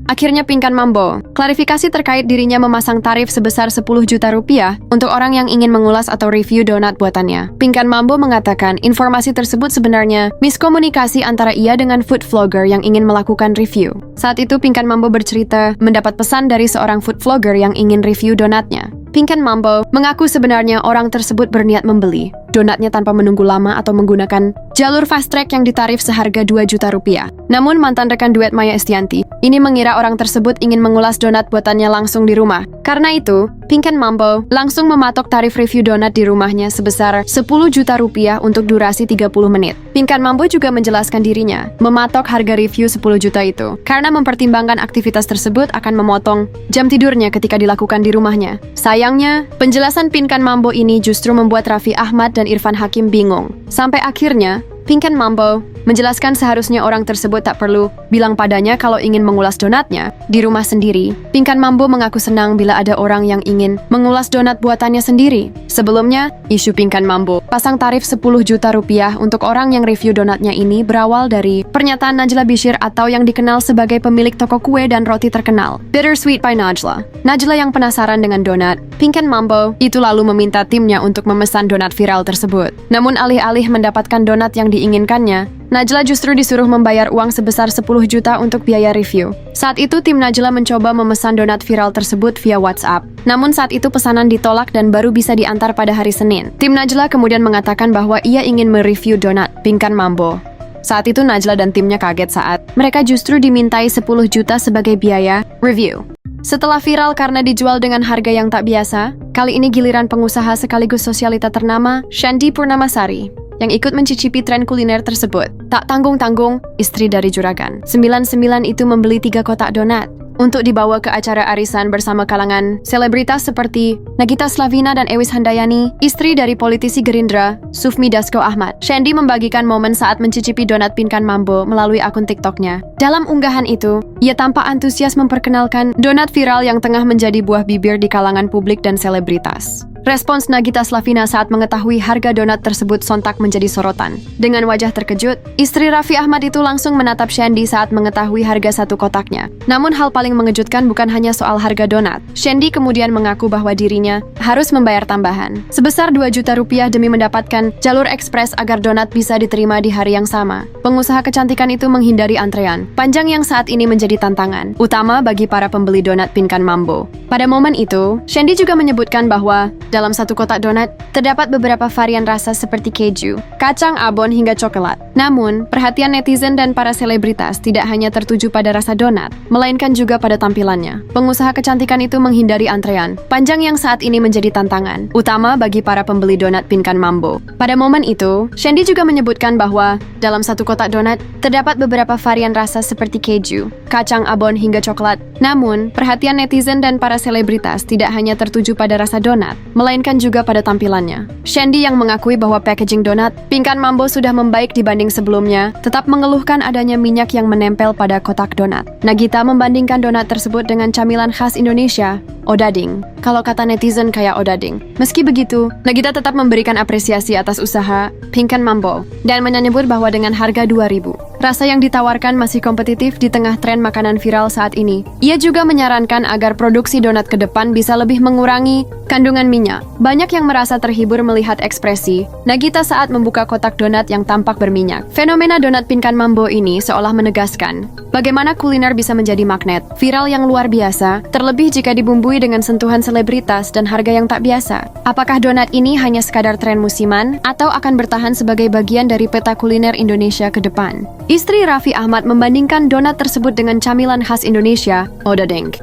Akhirnya Pinkan Mambo klarifikasi terkait dirinya memasang tarif sebesar 10 juta rupiah untuk orang yang ingin mengulas atau review donat buatannya. Pinkan Mambo mengatakan informasi tersebut sebenarnya miskomunikasi antara ia dengan food vlogger yang ingin melakukan review. Saat itu Pinkan Mambo bercerita mendapat pesan dari seorang food vlogger yang ingin review donatnya. Pinkan Mambo mengaku sebenarnya orang tersebut berniat membeli donatnya tanpa menunggu lama atau menggunakan jalur fast track yang ditarif seharga 2 juta rupiah. Namun mantan rekan duet Maya Estianty ini mengira orang tersebut ingin mengulas donat buatannya langsung di rumah. Karena itu, Pinkan Mambo langsung mematok tarif review donat di rumahnya sebesar 10 juta rupiah untuk durasi 30 menit. Pinkan Mambo juga menjelaskan dirinya mematok harga review 10 juta itu karena mempertimbangkan aktivitas tersebut akan memotong jam tidurnya ketika dilakukan di rumahnya. Sayangnya, penjelasan Pinkan Mambo ini justru membuat Raffi Ahmad dan Irfan Hakim bingung. Sampai akhirnya, Pinkan Mambo menjelaskan seharusnya orang tersebut tak perlu bilang padanya kalau ingin mengulas donatnya di rumah sendiri. Pinkan Mambo mengaku senang bila ada orang yang ingin mengulas donat buatannya sendiri. Sebelumnya, isu Pinkan Mambo pasang tarif 10 juta rupiah untuk orang yang review donatnya ini berawal dari pernyataan Najla Bishir atau yang dikenal sebagai pemilik toko kue dan roti terkenal, Bittersweet by Najla. Najla yang penasaran dengan donat Pinkan Mambo itu lalu meminta timnya untuk memesan donat viral tersebut. Namun alih-alih mendapatkan donat yang diinginkannya, Najla justru disuruh membayar uang sebesar 10 juta untuk biaya review. Saat itu tim Najla mencoba memesan donat viral tersebut via WhatsApp. Namun saat itu pesanan ditolak dan baru bisa diantar pada hari Senin. Tim Najla kemudian mengatakan bahwa ia ingin mereview donat Pinkan Mambo. Saat itu Najla dan timnya kaget saat mereka justru dimintai 10 juta sebagai biaya review. Setelah viral karena dijual dengan harga yang tak biasa, kali ini giliran pengusaha sekaligus sosialita ternama, Shandy Purnamasari, yang ikut mencicipi tren kuliner tersebut. Tak tanggung-tanggung, istri dari Juragan 99 itu membeli 3 kotak donat untuk dibawa ke acara arisan bersama kalangan selebritas seperti Nagita Slavina dan Ewis Handayani, istri dari politisi Gerindra, Sufmi Dasko Ahmad. Shandy membagikan momen saat mencicipi donat Pinkan Mambo melalui akun TikToknya. Dalam unggahan itu, ia tampak antusias memperkenalkan donat viral yang tengah menjadi buah bibir di kalangan publik dan selebritas. Respons Nagita Slavina saat mengetahui harga donat tersebut sontak menjadi sorotan. Dengan wajah terkejut, istri Raffi Ahmad itu langsung menatap Shandy saat mengetahui harga satu kotaknya. Namun hal paling mengejutkan bukan hanya soal harga donat. Shandy kemudian mengaku bahwa dirinya harus membayar tambahan sebesar 2 juta rupiah demi mendapatkan jalur ekspres agar donat bisa diterima di hari yang sama. Pengusaha kecantikan itu menghindari antrean panjang yang saat ini menjadi tantangan utama bagi para pembeli donat Pinkan Mambo. Pada momen itu, Shandy juga menyebutkan bahwa dalam satu kotak donat, terdapat beberapa varian rasa seperti keju, kacang abon hingga coklat. Namun, perhatian netizen dan para selebritas tidak hanya tertuju pada rasa donat, melainkan juga pada tampilannya. Pengusaha kecantikan itu menghindari antrean panjang yang saat ini menjadi tantangan utama bagi para pembeli donat Pinkan Mambo. Pada momen itu, Shandy juga menyebutkan bahwa dalam satu kotak donat, terdapat beberapa varian rasa seperti keju, kacang abon hingga coklat. Namun, perhatian netizen dan para selebritas tidak hanya tertuju pada rasa donat, melainkan juga pada tampilannya. Shandy yang mengakui bahwa packaging donat Pinkan Mambo sudah membaik dibanding sebelumnya, tetap mengeluhkan adanya minyak yang menempel pada kotak donat. Nagita membandingkan donat tersebut dengan camilan khas Indonesia, odading. Kalau kata netizen kayak odading. Meski begitu, Nagita tetap memberikan apresiasi atas usaha Pinkan Mambo dan menyebut bahwa dengan harga 2.000, rasa yang ditawarkan masih kompetitif di tengah tren makanan viral saat ini. Ia juga menyarankan agar produksi donat ke depan bisa lebih mengurangi kandungan minyak. Banyak yang merasa terhibur melihat ekspresi Nagita saat membuka kotak donat yang tampak berminyak. Fenomena donat Pinkan Mambo ini seolah menegaskan bagaimana kuliner bisa menjadi magnet viral yang luar biasa, terlebih jika dibumbui dengan sentuhan selebritas dan harga yang tak biasa. Apakah donat ini hanya sekadar tren musiman atau akan bertahan sebagai bagian dari peta kuliner Indonesia ke depan? Istri Raffi Ahmad membandingkan donat tersebut dengan camilan khas Indonesia, odading.